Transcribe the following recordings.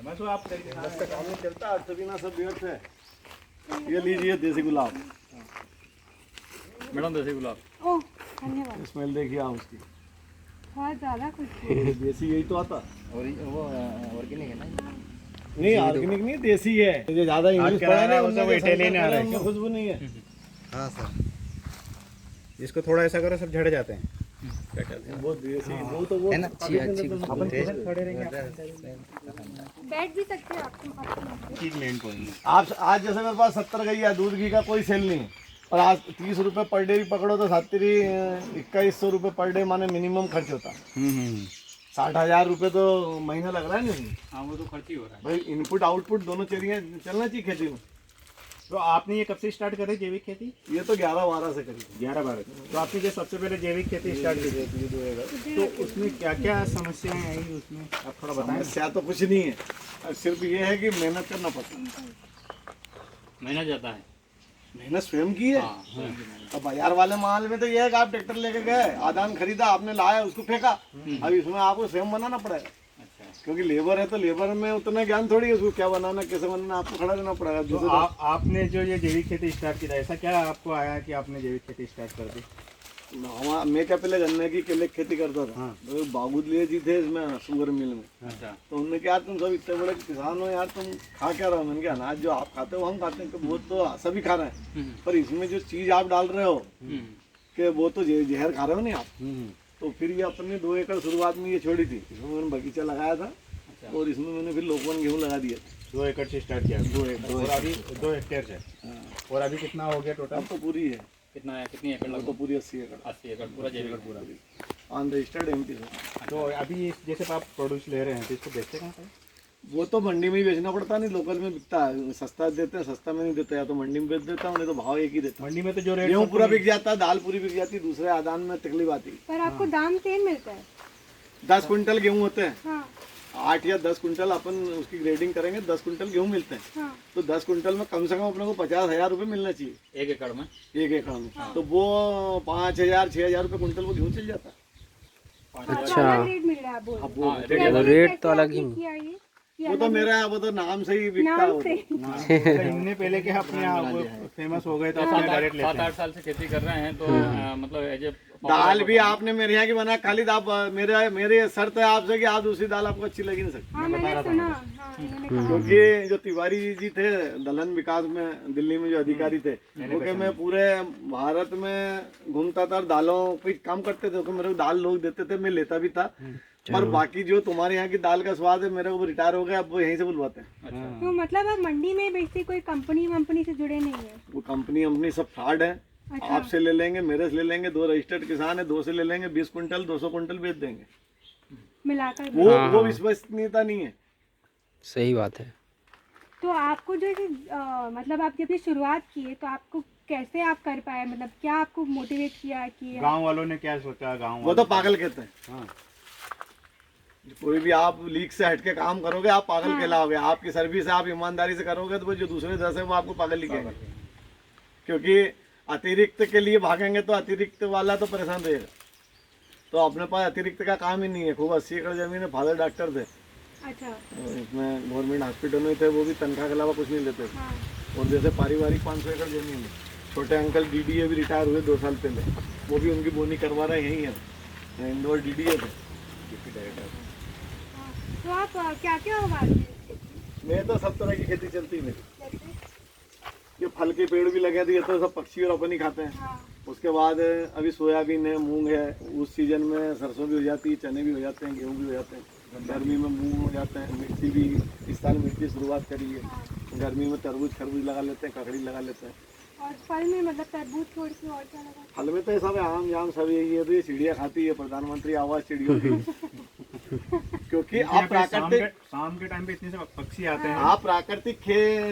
मैं तो आप इसका काम नहीं चलता, आज तभी ना सब व्यर्थ है। ये लीजिए देसी गुलाब। मैडम देसी गुलाब। ओह धन्यवाद। स्मेल देखिए आप उसकी, बहुत ज़्यादा खुशबू। देसी यही तो आता। और वो ऑर्गेनिक है ना? नहीं ऑर्गेनिक नहीं, देसी है। ये ज्यादा इंग्लिश पढ़ा है ना, वो इटालियन आ रहा है, उसमें खुशबू नहीं है। हाँ सर, इसको थोड़ा ऐसा करो, सब झड़ जाते हैं। वो देसी, वो तो वो है ना? अच्छी अच्छी अपन टेस्ट खड़े रहेंगे, बैठ भी सकते हैं आप। चीज मेन पॉइंट। आप आज जैसे मेरे पास 70 गई है, दूध घी का कोई सेल नहीं है, और आज 30 रुपए पर डे भी पकड़ो तो 2100 रुपए पर डे माने मिनिमम खर्च होता है। 60,000 रुपए तो महीना लग रहा है नहीं। हाँ वो तो खर्च ही हो रहा है। भाई इनपुट आउटपुट दोनों चलिए चलना चाहिए खेती में। तो आपने ये कब से स्टार्ट करी जैविक खेती? ये तो 11-12 से करी। 11-12। तो आपने जो सबसे पहले जैविक खेती स्टार्ट की थी, तो उसमें क्या क्या समस्याएं आई उसमें आप थोड़ा बताएं। समस्या तो कुछ नहीं है, सिर्फ ये है कि मेहनत करना पड़ता है। मेहनत जाता है। मेहनत स्वयं की है। हाँ। अब बाजार वाले माल में तो ये है कि आप ट्रैक्टर लेके गए, आदान खरीदा, आपने लाया, उसको फेंका। अब इसमें आपको स्वयं बनाना पड़ेगा, अच्छा। क्योंकि लेबर है तो लेबर में उतना ज्ञान थोड़ी है, उसको क्या बनाना कैसे बनाना आपको खड़ा रहना पड़ेगा। तो दूसरे आपने जो ये जैविक खेती स्टार्ट की था, ऐसा क्या आपको आया कि आपने जैविक खेती स्टार्ट कर दी? मैं क्या पहले गन्ने की केले की खेती करता था। हाँ। तो बागुदलिया जी थे इसमें शुगर मिल में। अच्छा। तो उन्होंने कहा तुम सब इतने बड़े किसान हो यार, तुम खा क्या रहे हो? मैंने कहा अनाज जो आप खाते हो हम खाते हैं, कि वो तो सभी खा रहे हैं, पर इसमें जो चीज आप डाल रहे हो कि वो तो जहर खा रहे हो नहीं आप। तो फिर ये अपने 2 एकड़ शुरुआत में ये छोड़ी थी, इसमें मैंने बगीचा लगाया था। और इसमें मैंने फिर लोकवन गेहूँ लगा दिया था। 2 एकड़ से स्टार्ट किया? 2 एकड़। और अभी 2 हेक्टेयर से? और अभी कितना हो गया टोटल? अब तो पूरी है, कितना है, कितनी एकड़ अब लगभग? तो पूरी 80 एकड़ 80 एकड़ पूरा जैविक पूरा। ऑन रजिस्टर्ड एमपी से। तो अभी जैसे आप प्रोड्यूस ले रहे हैं तो इसको बेचते कहाँ पे? वो तो मंडी में ही बेचना पड़ता, नहीं लोकल में बिकता है, सस्ता देते हैं, सस्ता में नहीं देते, या तो मंडी में बेच देता हूँ, नहीं तो भाव एक ही देता हूँ। मंडी में तो जो रेट गेहूँ पूरा बिक जाता है, दाल पूरी बिक जाती है, दूसरे आदान में तकलीफ आती है। पर आपको दाम सेम मिलता है? 10 क्विंटल गेहूँ होते हैं, हाँ 8 या 10 क्विंटल अपन उसकी ग्रेडिंग करेंगे, 10 क्विंटल गेहूँ मिलते हैं। हाँ। तो 10 क्विंटल में कम से कम अपने को 50,000 रुपये मिलना चाहिए 1 एकड़ में। 1 एकड़ में। तो वो 5,000-6,000 रुपये क्विंटल वो गेहूँ चल जाता है। अच्छा, अलग रेट मिल रहा है आप बोल रहे अब हैं। वो रेट तो अलग ही। किया ये कि वो तो मेरा वो तो नाम से ही बिकता है नाम वो से तो। इनने पहले के अपने यहाँ फेमस हो गए तो अपने डायरेक्ट लेते हैं। 7-8 साल से खेती कर रहे हैं तो मतलब एज ए दाल भी आपने मेरे यहाँ की बना, खाली आप मेरे शर्त है आपसे कि आप दूसरी दाल आपको अच्छी लगी नहीं सकती। हाँ मैंने सुना। हाँ इन्होंने कहा। क्योंकि जो तिवारी जी थे दलहन विकास में दिल्ली में जो अधिकारी थे, क्योंकि मैं पूरे भारत में घूमता था और दालों पे काम करते थे, तो मेरे को दाल लोग देते थे, मैं लेता भी था। पर बाकी जो तुम्हारे यहाँ की दाल का स्वाद है, मेरे को रिटायर हो गया, अब वो यहीं से बुलवाते हैं। तो मतलब आप मंडी में बेचते कोई कंपनी से जुड़े नहीं है? वो कंपनी सब फ्रॉड है। अच्छा। आपसे ले लेंगे, मेरे से ले लेंगे, 2 रजिस्टर्ड किसान है, 2 से ले लेंगे, 20 क्विंटल 200 क्विंटल बेच देंगे। मिलाकर वो विश्वसनीयता नहीं है। सही बात है। तो आपको जो है मतलब आप जब ये शुरुआत किए तो आपको कैसे आप कर पाए, मतलब क्या आपको मोटिवेट किया कि गांव वालों ने क्या सोचा? गांव वो तो पागल कहते हैं। हाँ। कोई भी आप लीक से हटके काम करोगे आप पागल कहलाओगे। आपकी सर्विस आप ईमानदारी से करोगे तो वो जो दूसरे दस है वो आपको पागल लिखेंगे। क्योंकि अतिरिक्त के लिए भागेंगे तो अतिरिक्त वाला तो परेशान रहेगा। तो अपने पास अतिरिक्त का काम ही नहीं है। खूब 80 एकड़ जमीन है, फादर डॉक्टर थे, अच्छा इसमें गवर्नमेंट हॉस्पिटल में थे, वो भी तनख्वाह के अलावा कुछ नहीं लेते थे। हाँ। और जैसे पारिवारिक 500 एकड़ जमीन है, छोटे अंकल डीडीए भी रिटायर हुए 2 साल पहले, वो भी उनकी बोनी करवा रहे यही है, इंदौर डीडीए थे। तो आप क्या क्या उगाते हैं? मैं तो सब तरह की खेती चलती है मेरी। ये फल के पेड़ भी लगे थे, ये तो सब पक्षी और अपन ही खाते हैं। हाँ। उसके बाद अभी सोयाबीन है, मूंग है, उस सीजन में सरसों भी हो जाती है, चने भी हो जाते हैं, गेहूँ भी हो जाते हैं। गर्मी में मूंग हो जाते हैं, मिर्ची भी इस साल मिर्ची शुरुआत करी है। गर्मी में तरबूज खरबूज लगा लेते हैं, ककड़ी लगा लेते हैं। और फल में मतलब तरबूज छोड़ के और क्या लगा? फल में तो ये सब है, आम जाम सब यही है। तो ये चिड़िया खाती है, प्रधानमंत्री आवास चिड़ियों की। क्योंकि आप प्राकृतिक शाम के टाइम पे इतने से पक्षी आते हैं। आप प्राकृतिक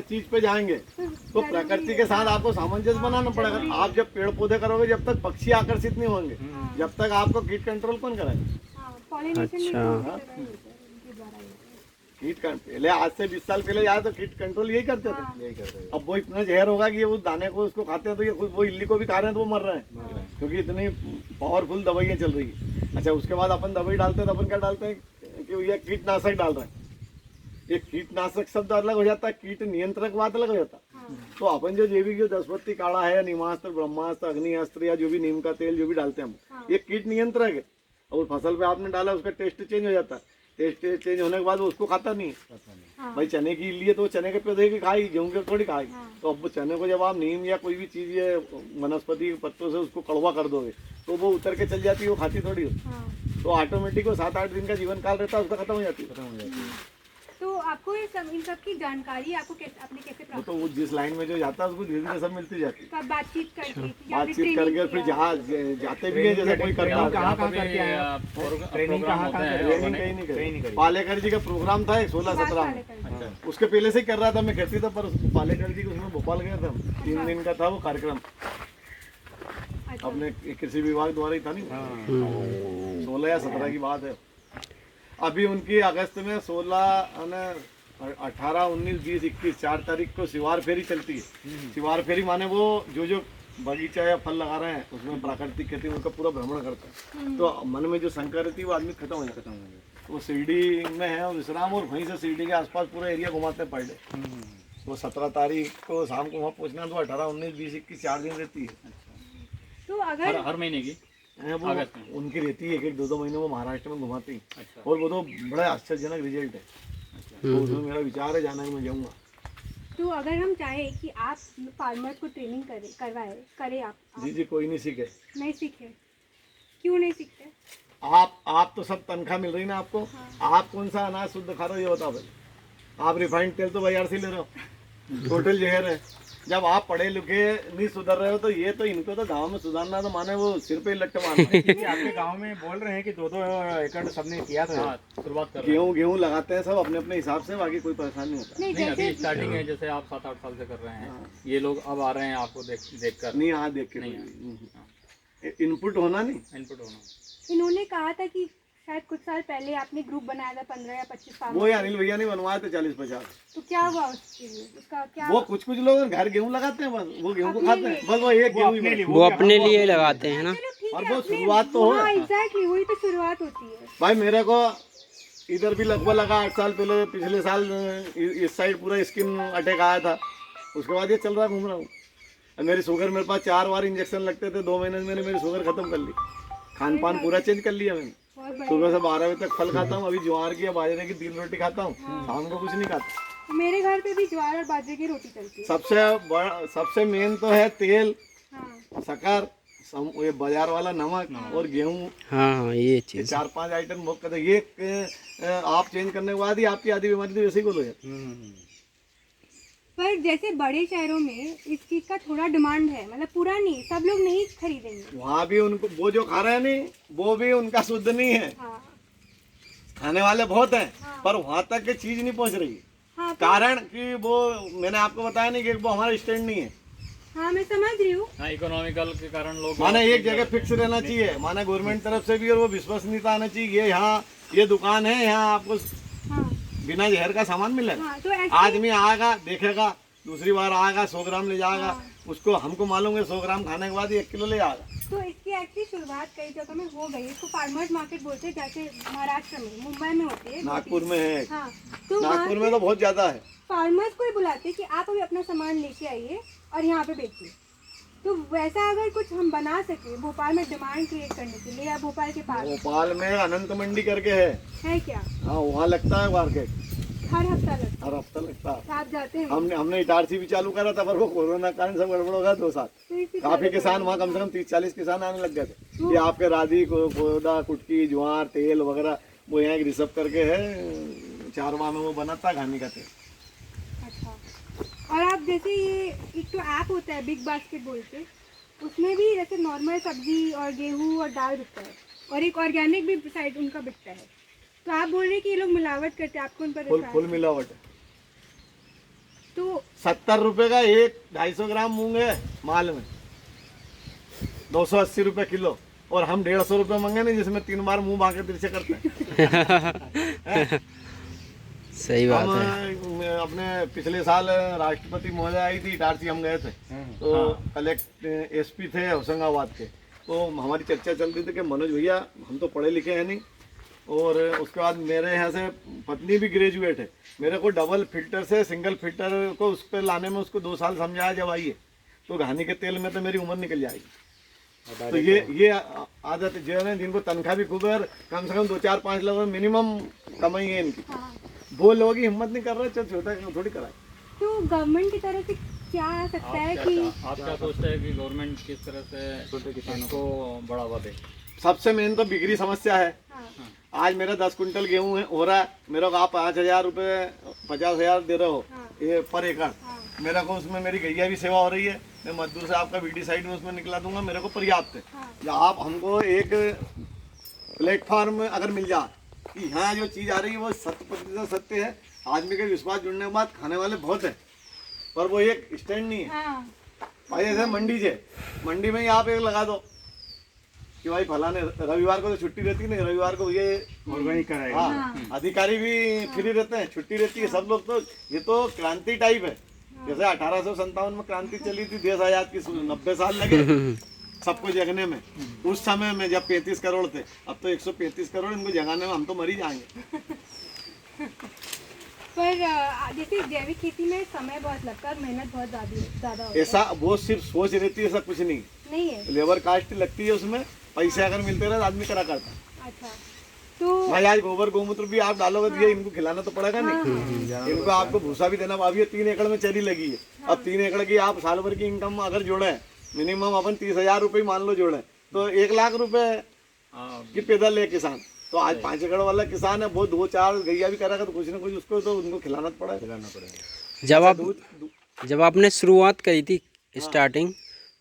चीज पे जाएंगे तो प्रकृति के साथ आपको सामंजस्य बनाना पड़ेगा। आप जब पेड़ पौधे करोगे, जब तक पक्षी आकर्षित नहीं होंगे, जब तक आपको कीट कंट्रोल कौन कराएगा? हाँ, पॉलिनेशन में अच्छा। किस तरह होता है? उनके द्वारा ही होता है। कीट पहले आज से 20 साल पहले यार तो कीट कंट्रोल यही करते थे। यही कर रहे हैं। अब वो इतना जहर होगा कि ये उस दाने को उसको खाते हैं तो ये वो इल्ली को भी खा रहे हैं तो वो मर रहे हैं, क्योंकि इतनी पावरफुल दवाइयाँ चल रही है। अच्छा, उसके बाद अपन दवाई डालते हैं तो अपन क्या डालते हैं कि ये कीटनाशक डाल रहे हैं। एक कीटनाशक शब्द अलग हो जाता है, कीट नियंत्रक बात अलग हो जाता है। हाँ, तो अपन जो जैविक जो दशपत्ती काढ़ा है, नीमास्त्र, ब्रह्मास्त्र, अग्निअस्त्र या जो भी नीम का तेल जो भी डालते हैं हम, हाँ। ये कीट नियंत्रक है। और फसल पे आपने डाला उसका टेस्ट चेंज हो जाता है, टेस्ट चेंज होने के बाद वो उसको खाता नहीं है। हाँ, भाई चने की लिए तो चने के पौधे की खाई, गेहूं के थोड़ी खाई। हाँ। तो अब वो चने को जब आप नीम या कोई भी चीज ये वनस्पति के पत्तों से उसको कड़वा कर दोगे तो वो उतर के चल जाती है, वो खाती थोड़ी हो। हाँ। तो ऑटोमेटिक वो 7-8 दिन का जीवन काल रहता है, उसका खत्म हो जाती है। तो आपको इन सब की जानकारी आपको आपने कैसे वो प्राप्त तो वो जिस लाइन में जो जाता है उसको धीरे धीरे सब मिलती जाती है। तो आप बातचीत करके या फिर बातचीत ट्रेनिंग करके फिर किया? जहाँ जाते भी है, जैसे कोई करता ट्रेनिंग है। कहाँ यहाँ पे करके आए भी, आप? प्रोग्राम कहाँ होते हैं करके आए? Training organize. कहीं नहीं करी। करी। पालेकर जी का प्रोग्राम था 16-17 में, अच्छा। उसके पहले से ही कर रहा था मैं, खेती था, पर पालेकर जी के उसमें भोपाल गया था, 3 दिन का था वो कार्यक्रम, अच्छा। अपने कृषि विभाग द्वारा ही था नहीं, 16 या 17 की बात है। अभी उनकी अगस्त में 16, 18, 19, 20, 21 4 तारीख को शिवार फेरी चलती है। शिवार फेरी माने वो जो बगीचा या फल लगा रहे हैं उसमें प्राकृतिक खेती उनका पूरा भ्रमण करता है। तो मन में जो शंका रहती है वो आदमी खत्म हो जाता है। वो शिरडी में है और विश्राम, और वहीं से शिरडी के आसपास पूरा एरिया घुमाते हैं पर डे। वो 17 तारीख को शाम को वहाँ पहुँचना, तो 18, 19, 20, 21 4 दिन रहती है। तो अगर हर महीने की वो अगस्त में। उनकी रहती है, 1-2 महीने वो महाराष्ट्र में घुमाती है। अच्छा। और वो तो बड़ा आश्चर्यजनक रिजल्ट है। तो उसमें मेरा विचार है जाना कि मैं जाऊँगा। तो अगर हम चाहें कि आप फार्मर्स को ट्रेनिंग करें आप जी कोई नहीं सीखे। नहीं सीखे, क्यों नहीं सीखते? आप तो सब तनख्वाह मिल रही ना आपको। आप कौन सा अनाज शुद्ध खा रहे हो ये बताओ पहले। आप रिफाइंड तेल तो बाजार से ले रहे हो, टोटल जहर है। जब आप पढ़े लिखे नहीं सुधर रहे हो तो ये तो इनको तो गांव में सुधारना, तो माने वो सिर पे लट्टे मारना। क्योंकि आपके गांव में बोल रहे हैं कि 2-2 एकड़ सबने किया था। हाँ, शुरुआत कर रहे हैं। गेहूं लगाते हैं सब अपने अपने हिसाब से, बाकी कोई परेशानी नहीं होता। नहीं नहीं, अभी जैसे स्टार्टिंग है, जैसे आप 7-8 साल से कर रहे हैं, ये लोग अब आ रहे हैं आपको देख कर। नहीं यहाँ देख के इनपुट होना नहीं। इनपुट होना। इन्होंने कहा था कि शायद कुछ साल पहले आपने ग्रुप बनाया था 15 या 25 साल वो अनिल भैया ने बनवाए थे 40-50। तो क्या हुआ उसके लिए, उसका क्या वो कुछ लोग घर गेहूं लगाते हैं, बस वो गेहूं को खाते हैं, बस वो एक गेहूं ही। वो अपने लिए लगाते हैं ना। चलो ठीक और है, वो अपने- शुरुआत तो हो। हाँ एग्जैक्टली, वही तो शुरुआत होती है। भाई मेरे को इधर भी लगभग लगा 8 साल पहले, पिछले साल इस साइड पूरा स्किन अटैक आया था, उसके बाद ये चल रहा घूम रहा हूँ। मेरी शुगर मेरे पास 4 बार इंजेक्शन लगते थे, 2 महीने में मैंने मेरी शुगर खत्म कर ली। खान पान पूरा चेंज कर लिया मैंने। बहुत बढ़िया। सुबह से 12 बजे तक फल खाता हूँ, अभी ज्वार की या बाजरे की 3 रोटी खाता हूँ, शाम को कुछ नहीं खाता। मेरे घर पे भी ज्वार और बाजरे की रोटी चलती है। सबसे मेन तो है तेल, हाँ शक्कर, ये बाजार वाला नमक और गेहूँ। हाँ ये चीज़ 4-5 आइटम बहुत करते हैं। ये आप चेंज करने के बाद ही आपकी आधी बीमारी तो वैसे ही बोल हो जाती है। पर जैसे बड़े शहरों में इस चीज का थोड़ा डिमांड है, मतलब पूरा नहीं, सब लोग नहीं खरीदेंगे। वहाँ भी उनको वो जो खा रहे हैं नहीं, वो भी उनका शुद्ध नहीं है। हाँ खाने वाले बहुत हैं, पर वहाँ तक की चीज नहीं पहुँच रही। हाँ कारण कि वो मैंने आपको बताया नहीं कि वो हमारा स्टैंड नहीं है। हाँ मैं समझ रही हूँ। हाँ, इकोनॉमिकल के कारण लोग माने एक जगह फिक्स रहना चाहिए, माने गवर्नमेंट तरफ से भी, और वो विश्वसनीयता आना चाहिए। यहाँ ये दुकान है, यहाँ आपको हाँ बिना जहर का सामान मिलेगा। हाँ तो ऐसे आदमी आएगा, देखेगा, दूसरी बार आएगा 100 ग्राम ले जाएगा, उसको हमको मालूम है 100 ग्राम खाने के बाद 1 किलो ले आएगा। तो इसकी एक्चुअली शुरुआत कई जगह में हो गई है। इसको फार्मर्स मार्केट बोलते हैं, जैसे महाराष्ट्र में, मुंबई में होती है, नागपुर में है। हाँ तो नागपुर में तो बहुत ज्यादा है। फार्मर्स को ही बुलाते हैं कि आप अभी अपना सामान लेके आइए और यहाँ पे बेचिए। तो वैसा अगर कुछ हम बना सके भोपाल में डिमांड क्रिएट करने के लिए, या भोपाल के पास भोपाल में अनंत मंडी करके है क्या? हाँ, वहाँ लगता है मार्केट, हर हफ्ता लगता हर हफ्ता लगता है। है, आप जाते हैं? हमने इटारसी भी चालू करा था, पर वो कोरोना कारण सब गड़बड़ हो गया 2 साल। तो इसी काफी किसान वहाँ कम से कम 30-40 किसान आने लग गए थे। ये आपके राधी कोदा, कुटकी, ज्वार, तेल वगैरह वो यहाँ एक रिसर्व करके है, 4 माह में वो बनाता खाने का तेल। अच्छा, और आप जैसे ये एक तो ऐप होता है बिग बास्केट बोल के, उसमें भी जैसे नॉर्मल सब्जी और गेहूँ और दाल बिकता है, और एक ऑर्गेनिक भी साइड उनका बिकता है। तो आप बोल रहे हैं कि ये लोग मिलावट करते हैं, आपको उन पर फुल विश्वास है? मिलावट है। तो 70 रुपए का 250 ग्राम मूंग है माल में, 280 रुपए किलो, और हम 150 रुपए मंगे नहीं, जिसमें 3 बार मुंह भागे तिरछे करते हैं। सही बात हम है। अपने पिछले साल राष्ट्रपति महोदय आई थी इटारसी, हम गए थे, तो कलेक्ट SP थे होशंगाबाद के, तो हमारी चर्चा चल रही थी कि मनोज भैया हम तो पढ़े लिखे हैं नहीं, और उसके बाद मेरे यहाँ से पत्नी भी ग्रेजुएट है, मेरे को डबल फिल्टर से सिंगल फिल्टर को उस पर लाने में उसको 2 साल समझाया जब आई है, तो घानी के तेल में तो मेरी उम्र निकल जाएगी। तो ये आदत जो है ना, जिनको तनख्वाह भी खूब है और कम से कम 2-4-5 लोग मिनिमम कमाई है इनकी, वो लोगों की हिम्मत नहीं कर रहे, चल छोटा थोड़ी कराए। तो गवर्नमेंट की तरफ से क्या आ सकता है कि आप क्या सोचते हैं कि गवर्नमेंट किस तरह से छोटे किसानों को बढ़ावा दे? सबसे मेन तो बिक्री समस्या है। हाँ, आज मेरा 10 कुंटल गेहूं है हो रहा है, मेरे को आप 5,000 रुपये 50,000 दे रहे हो ये पर एकड़, मेरे को उसमें मेरी गैया भी सेवा हो रही है, मैं मजदूर से आपका बीडी साइड में उसमें निकला दूंगा, मेरे को पर्याप्त है। या आप हमको एक प्लेटफॉर्म अगर मिल जाए कि यहाँ जो चीज़ आ रही है वो 100% सत्य है, आदमी के विश्वास जुड़ने के बाद खाने वाले बहुत है, पर वो एक स्टैंड नहीं है। हाँ, भाई ऐसे मंडी में ही आप एक लगा दो कि भाई फलाने रविवार को तो छुट्टी रहती है, नहीं रविवार को ये ऑर्गेनिक कराएगा। हाँ, अधिकारी भी फ्री रहते हैं, छुट्टी रहती है सब लोग। तो ये तो क्रांति टाइप है, जैसे 1857 में क्रांति चली थी, देश आजाद की 90 साल लगे सबको जगने में। उस समय में जब 35 करोड़ थे, अब तो 135 करोड़, इनको जगाने में हम तो मर ही जाएंगे। पर जैसे जैविक खेती में समय बहुत लगता है और मेहनत बहुत ज़्यादा होती ऐसा वो सिर्फ सोच रहती है, ऐसा कुछ नहीं, नहीं है। लेबर कास्ट लगती है उसमें, पैसे अगर मिलते रहे आदमी करा करता। अच्छा, तो भाई आज गोबर गोमूत्र भी आप डालोगे तो ये इनको खिलाना तो पड़ेगा नहीं, इनको आपको भूसा भी देना। अब ये 3 एकड़ में चरी लगी है, अब 3 एकड़ की आप साल भर की इनकम अगर जोड़े, मिनिमम अपन 30,000 रुपये मान लो जोड़े, तो 1 लाख रुपए की पैदल है किसान। तो आज 5 एकड़ वाला किसान है, वो 2-4 गैया भी करेगा तो कुछ ना कुछ उसको तो उनको खिलाना पड़ेगा। जब आपने शुरुआत करी थी स्टार्टिंग,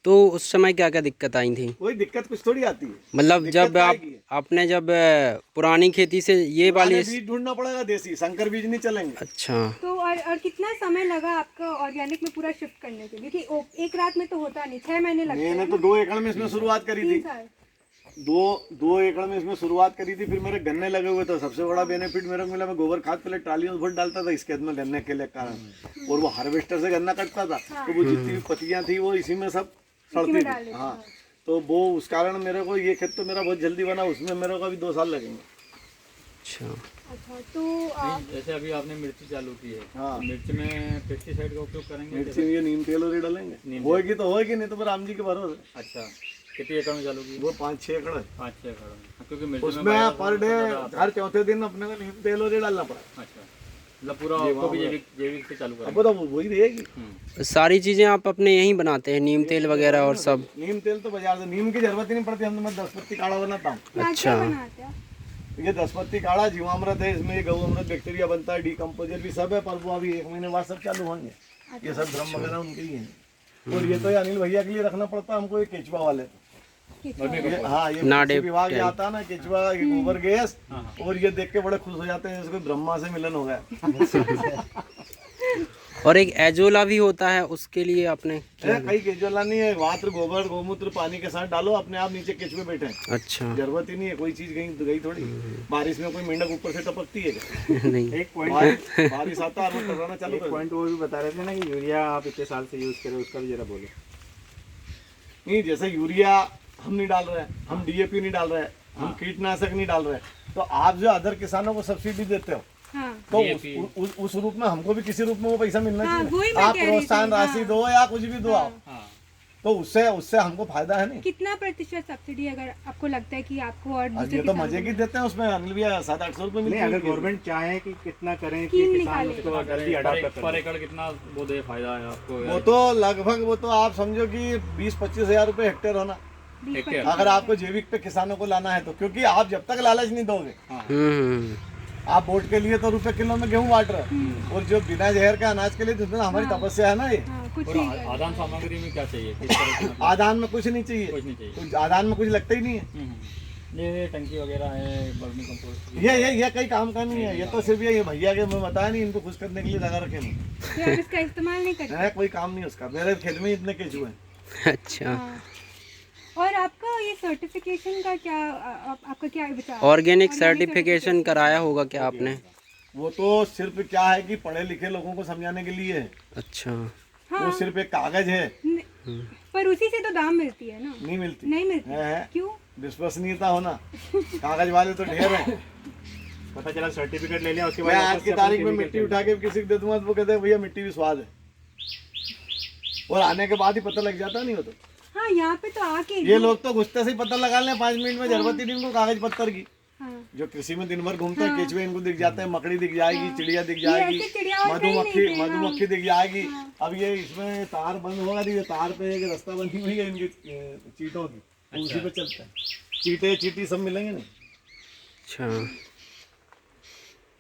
तो उस समय क्या क्या दिक्कत आई थी? कोई दिक्कत कुछ थोड़ी आती है, मतलब जब आपने पुरानी खेती से ये वाली बीज ढूंढना पड़ेगा, देसी संकर बीज नहीं चलेंगे। अच्छा, तो और कितना समय लगा आपको ऑर्गेनिक में पूरा शिफ्ट करने के लिए? क्योंकि एक रात में तो होता नहीं, 6 महीने लगते हैं। मैंने तो 2 एकड़ में इसमें शुरुआत करी थी, 3 साल। 2 एकड़ में इसमें शुरुआत करी थी। फिर मेरे गन्ने लगे हुए थे, सबसे बड़ा बेनिफिट मेरे को मिला, मैं गोबर खाद पहले ट्रालियों में भर डालता था इस खेत में गन्ने के लिए कारण, और वो हार्वेस्टर से गन्ना कटता था, तो वो जितनी भी पत्तियां थी वो इसी में सब सड़ती थी। हाँ, तो वो उस कारण मेरे को ये खेत तो मेरा बहुत जल्दी बना, उसमें मेरे को अभी 2 साल लगेंगे। अच्छा, तो जैसे अभी आपने मिर्ची चालू की है, हाँ, मिर्च में पेस्टिसाइड का उपयोग करेंगे? मिर्ची में ये नीम तेल और ये डालेंगे, होएगी तो होएगी, नहीं तो फिर राम जी के भरोसे। अच्छा, कितनी एकड़ में चालू की? वो 5-6 एकड़ है, 5-6 एकड़ में, क्योंकि मिर्च उसमें पर डे हर चौथे दिन अपने को नीम तेल और ये डालना पड़ा। अच्छा, मतलब पूरा आपको भी जैविक से चालू अब तो वही रहेगी। सारी चीजें आप अपने यहीं बनाते हैं, नीम तेल वगैरह और सब? नीम तेल तो बाजार से, नीम की जरूरत ही नहीं पड़ती, हम तो मैं 10 पत्ती काढ़ा बनाता हूँ। क्या बनाते हैं? ये 10 पत्ती काढ़ा जीवामृत है, इसमें ये गौ अमृत बैक्टीरिया बनता है, डीकम्पोजर भी सब है, पर वो अभी 1 महीने बाद सब चालू होंगे। ये सब ड्रम वगैरह उनके ही हैं। और ये तो अनिल भैया के लिए रखना पड़ता है हमको, ये केचुआ वाले। हाँ, ये कृषि विभाग ये आता है ना, केचुआ गोबर गैस, और ये देख के बड़े खुश हो जाते हैं, इसको ब्रह्मा से मिलन हो गया। और एक एजोला भी होता है, उसके लिए आपने कहीं केचुआ नहीं है, मात्र गोबर गोमूत्र पानी के साथ डालो, अपने आप नीचे केचुए बैठे। अच्छा, जरूरत ही नहीं है कोई चीज गई थोड़ी। बारिश में कोई मेंढक ऊपर से टपकती है नहीं। एक पॉइंट बारिश आता है टपकाना चालू कर। पॉइंट वो भी बता रहे थे ना कि यूरिया आप इतने साल से यूज कर रहे हो, उसका भी जरा बोलो। नहीं, जैसे यूरिया हम नहीं डाल रहे हैं, हम डीएपी नहीं डाल रहे हैं, हम कीटनाशक नहीं डाल रहे हैं, तो आप जो अदर किसानों को सब्सिडी देते हो, हाँ, तो उस रूप में हमको भी किसी रूप में वो पैसा मिलना हाँ, चाहिए। आप प्रोत्साहन राशि दो या कुछ भी दो आप, तो उससे हमको फायदा है नहीं। कितना प्रतिशत सब्सिडी अगर आपको लगता है कि आपको और दूसरे ये तो मजे की देते हैं, उसमें अनिल भैया 700-800 रुपये नहीं, मिलते हैं। अगर गवर्नमेंट चाहे कि कितना करें कि स्कीम किसान निकाले। उसको जल्दी अडॉप्ट कर पर एकड़ कितना वो दे फायदा है आपको? वो तो लगभग वो तो आप समझो कि 20-25 हज़ार रुपये हेक्टेयर होना, हेक्टेयर। अगर आपको जैविक पे किसानों को लाना है तो। क्योंकि आप जब तक लालच नहीं दोगे, आप वोट के लिए तो रुपए किलो में गेहूं बांट रहे हो, और जो बिना जहर के अनाज के लिए तो हमारी तपस्या है ना ये। कुछ और नहीं आदान सामग्री में क्या चाहिए, किस तरह की? आदान में कुछ नहीं चाहिए, कुछ नहीं चाहिए। कुछ आदान में कुछ लगता ही नहीं है। ये टंकी वगैरह है, वर्मी कंपोस्ट की? ये कई काम का नहीं है, ये तो सिर्फ ये भैया के मैं बताया नहीं, इनको खुश करने के लिए लगा रखे नहीं फिर आप इसका इस्तेमाल नहीं करते? है, कोई काम नहीं उसका। मेरे खेत में इतने केचुए हैं। अच्छा, हाँ। और आपका ये सर्टिफिकेशन का क्या आपका क्या विचार? ऑर्गेनिक सर्टिफिकेशन कराया होगा क्या आपने? वो तो सिर्फ क्या है कि पढ़े लिखे लोगों को समझाने के लिए है। अच्छा, वो सिर्फ एक कागज है, पर उसी से तो दाम मिलती है ना? नहीं मिलती नहीं मिलती है। क्यों? विश्वसनीयता होना, कागज वाले तो ढेर हैं, पता चला सर्टिफिकेट ले लिया उसके मैं बाद आज वापस की से तारीख अपन में chemical मिट्टी कर उठा के किसी को दे दूंगा तो वो कहते हैं भैया मिट्टी भी स्वाद है, और आने के बाद ही पता लग जाता नहीं हो तो। हाँ यहाँ पे तो आके ये लोग तो घुसते से ही पता लगा लें 5 मिनट में, जरूरत ही नहीं इनको कागज पत्तर की। हाँ जो कृषि में दिन भर घूमते हैं, केचुए इनको दिख जाते हैं, मकड़ी दिख जाएगी, चिड़िया दिख ये जाएगी, ऐसे चिड़िया और कहीं नहीं थे, हाँ। मधुमक्खी दिख जाएगी। अब ये इसमें तार बंद होगा नहीं, ये तार पे एक रास्ता बनी हुई है इनकी चीटों की, तो उसी पे चलता है। चीटे चीटी सब मिलेंगे नहीं अच्छा।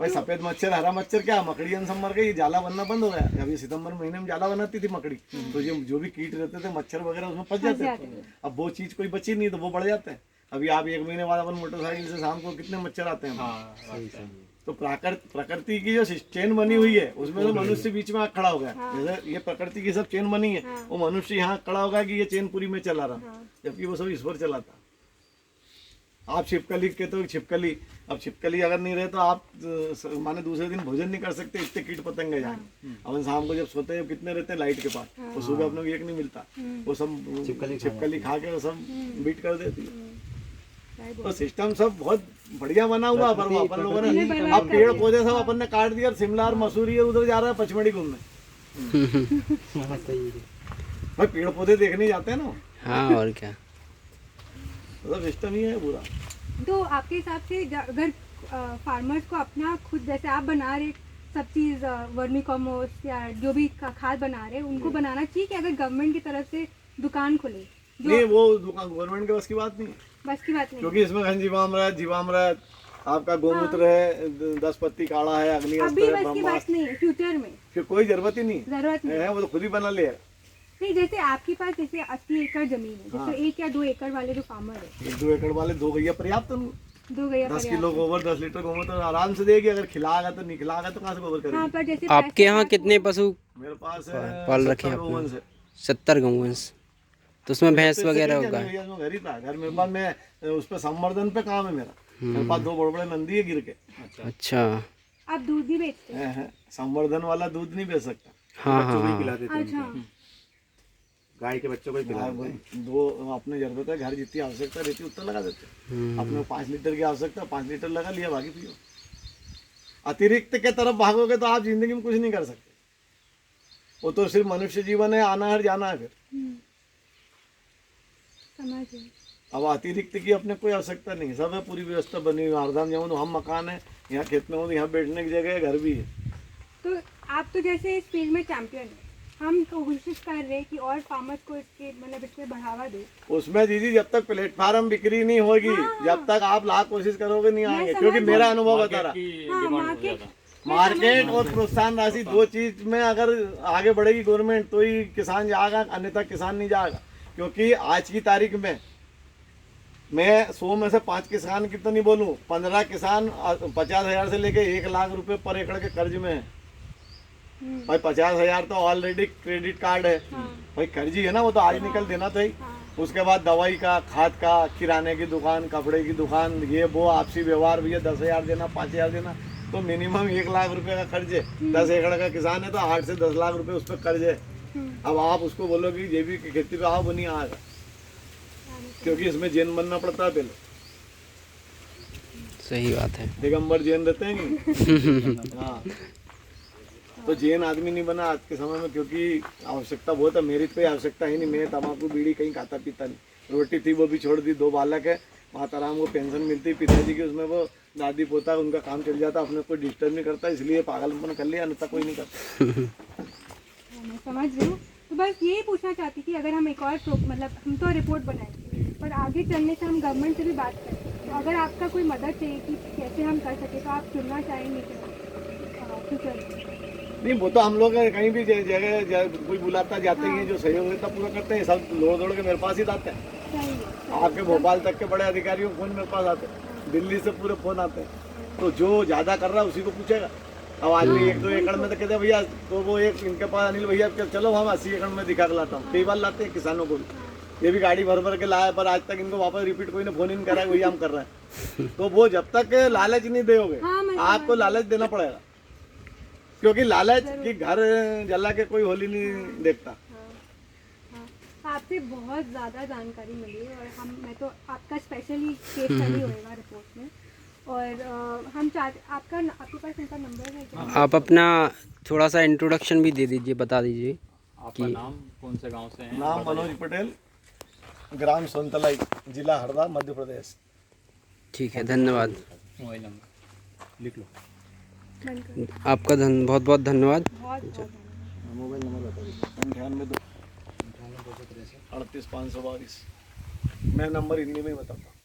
भाई। सफेद मच्छर, हरा मच्छर क्या, मकड़ियां सब मर गई, जाला बनना बंद हो गया। अभी सितंबर महीने में जाला बनाती थी मकड़ी, तो जो भी कीट रहते थे मच्छर वगैरह उसमें फंस जाते थे। अब वो चीज कोई बची नहीं तो वो बढ़ जाते हैं। अभी आप 1 महीने बाद अपन मोटरसाइकिल से शाम को कितने मच्छर आते हैं। हाँ सही सही। तो प्रकृति की जो चेन बनी हुई है उसमें तो मनुष्य बीच में खड़ा हो गया। जैसे ये प्रकृति की सब चेन बनी है, वो मनुष्य यहाँ खड़ा होगा कि ये चेन पूरी में चला रहा, जबकि वो सब ईश्वर चलाता। आप छिपकली कहते हो छिपकली, अब छिपकली अगर नहीं रहे तो आप माने दूसरे दिन भोजन नहीं कर सकते, इतने कीट पतंगे जाएंगे। अपन शाम को जब सोते हैं कितने रहते हैं लाइट के पास, तो सुबह अपने को एक नहीं मिलता, वो सब छिपकली खा के वो सब बीट कर देती है। तो सिस्टम सब बहुत बढ़िया बना हुआ, पर वो अपन लोगों ने अब पेड़ पौधे सब अपन ने काट दिया, शिमला और मसूरी उधर जा रहा है पचमढ़ी घूमने। भाई पेड़ पौधे देखने जाते हैं ना। हाँ और क्या। मतलब सिस्टम ही है पूरा। तो आपके हिसाब से अगर फार्मर्स को अपना खुद, जैसे आप बना रहे सब चीज़ वर्मी कम्पोस्ट या जो भी खाद बना रहे उनको बनाना चाहिए कि अगर गवर्नमेंट की तरफ से दुकान खुले? नहीं, वो दुकान गवर्नमेंट के बस की बात नहीं है, बस की बात नहीं, क्योंकि इसमें घनजीवामृत, जीवामृत, आपका गोमूत्र है, 10 पत्ती काढ़ा है, अभी अग्नि है, बस की बात नहीं है, फ्यूचर में फिर कोई जरूरत ही नहीं जरूरत नहीं है, वो तो खुद ही बना ले। नहीं। जैसे आपके पास जैसे 80 एकड़ जमीन है, जैसे 1 या 2 एकड़ वाले जो फार्मर है, 1-2 एकड़ वाले 2 गैया पर्याप्त है। 2 गैया 10 किलो गोबर, 10 लीटर गोबर तो आराम से देगी। अगर खिलाएगा तो नहीं खिलाएगा तो कहाँ से गोबर हाँ, करेगी। पर जैसे आपके यहाँ कितने पशु मेरे पास पाल रखे हैं 70 गोवंश है। 70 गौवंश, तो उसमें भैंस तो वगैरह इससे होगा? क्या भैया, घर ही था, घर मेरे पास, मैं उस पर संवर्धन पे काम है मेरा। मेरे पास 2 बड़े बड़े नंदी है गिर के। अच्छा। आप दूध भी बेचते हैं? हैं, संवर्धन वाला दूध नहीं बेच सकता। हाँ हाँ बच्चों को ही हाँ। पिला देते हैं अच्छा, उनको। गाय के बच्चों को ही पिला हाँ, देते हैं। 2 अपने जरूरत है, घर जितनी आवश्यकता रहती है उतना लगा देते हैं। अपने 5 लीटर की आवश्यकता, 5 लीटर लगा लिया, बाकी पियो। अतिरिक्त के तरफ भागोगे तो आप जिंदगी में कुछ नहीं कर सकते। वो तो सिर्फ मनुष्य जीवन है, आना है जाना है। फिर समझ गई। अब अतिरिक्त की अपने कोई आवश्यकता नहीं, सब है, पूरी व्यवस्था बनी हुई। हरदाम जाऊँ तो हम मकान है, यहाँ खेत में हो तो यहाँ बैठने की जगह है, घर भी है। तो आप तो जैसे इस फील्ड में चैंपियन है, हम कोशिश कर रहे हैं कि और फार्मर्स को इसके मतलब इसमें बढ़ावा दे। उसमें दीदी जब तक प्लेटफार्म बिक्री नहीं होगी, जब तक आप लाख कोशिश करोगे नहीं आएंगे। क्योंकि मेरा अनुभव बता रहा, की हाँ, डिमांड हो मार्केट ज्यादा। मार्केट और प्रोत्साहन राशि 2 चीज में अगर आगे बढ़ेगी गवर्नमेंट तो ही किसान जाएगा, अन्यथा किसान नहीं जाएगा। क्योंकि आज की तारीख में मैं 100 में से 5 किसान की तो नहीं बोलूँ, 15 किसान 50,000 से लेके 1 लाख रुपए पर एकड़ के कर्ज में है। भाई 50,000 तो ऑलरेडी क्रेडिट कार्ड है, भाई कर्ज ही है ना, वो तो आज निकल देना तो ही। उसके बाद दवाई का, खाद का, किराने की दुकान, कपड़े की दुकान, ये वो आपसी व्यवहार, भैया 10,000 देना, 5,000 देना, तो मिनिमम 1 लाख रुपए का कर्ज है। 10 एकड़ का किसान है तो 8 से 10 लाख रुपए उस पर कर्ज है। अब आप उसको बोलो कि ये भी खेती पे आओ, वो नहीं आएगा, क्योंकि इसमें जैन बनना पड़ता है पहले। सही बात है। दिगंबर जैन रहते हैं कि हाँ, तो जैन आदमी नहीं बना आज के समय में, क्योंकि आवश्यकता बहुत है। मेरी कोई आवश्यकता ही नहीं, मैं तम्बाकू बीड़ी कहीं खाता पीता नहीं। रोटी थी वो भी छोड़ दी, 2 बालक है, माताराम को पेंशन मिलती, पिताजी की उसमें वो दादी पोता उनका काम चल जाता, अपने कोई डिस्टर्ब नहीं करता, इसलिए पागलपन कर लिया, अन्यथा कोई नहीं करता। मैं समझ रही हूँ। तो बस यही पूछना चाहती थी, अगर हम एक और मतलब हम तो रिपोर्ट बनाएंगे, पर आगे चलने से हम गवर्नमेंट से भी बात करें, तो अगर आपका कोई मदद चाहिए कि कैसे हम कर सके, तो आप चुनना चाहेंगे फ्यूचर? नहीं, वो तो हम लोग कहीं भी जगह कोई बुलाता जाते ही हैं, जो सहयोग रहता पूरा करते हैं। सब दौड़ के मेरे पास ही आते हैं। सही है। आपके भोपाल तक के बड़े अधिकारियों को फोन मेरे पास आते हैं, दिल्ली से पूरे फोन आते हैं। तो जो ज़्यादा कर रहा है उसी को पूछेगा। अब आदमी 1-2 एकड़ में तो कहते हैं भैया, तो वो एक इनके पास अनिल भैया चलो हम 80 एकड़ में दिखा के लाता हूँ। कई बार लाते हैं किसानों को भी, ये भी गाड़ी भर के लाया, पर आज तक इनको वापस रिपीट कोई ने फोन इन करा, वही हम कर रहे हैं। तो वो जब तक लालच नहीं दोगे, आपको लालच देना पड़ेगा, क्योंकि लालच की घर जला के कोई होली नहीं देखता। आपसे बहुत ज़्यादा जानकारी मिली, और मैं तो आपका स्पेशली केस स्टडी होएगा रिपोर्ट में, और हम चाहते आपके पास उनका नंबर है क्या? आप अपना थोड़ा सा इंट्रोडक्शन भी दे दीजिए, बता दीजिए। आपका नाम, कौन से गांव से हैं? नाम मनोज पटेल, ग्राम सोनतलाई, जिला हरदा, मध्य प्रदेश। ठीक है, धन्यवाद। मोबाइल नंबर लिख लो। बंद करो। आपका बहुत बहुत धन्यवाद। बहुत धन्यवाद। मोबाइल नंबर बता दीजिए। 98 38 522। मैं नंबर हिंदी में ही बताता हूँ।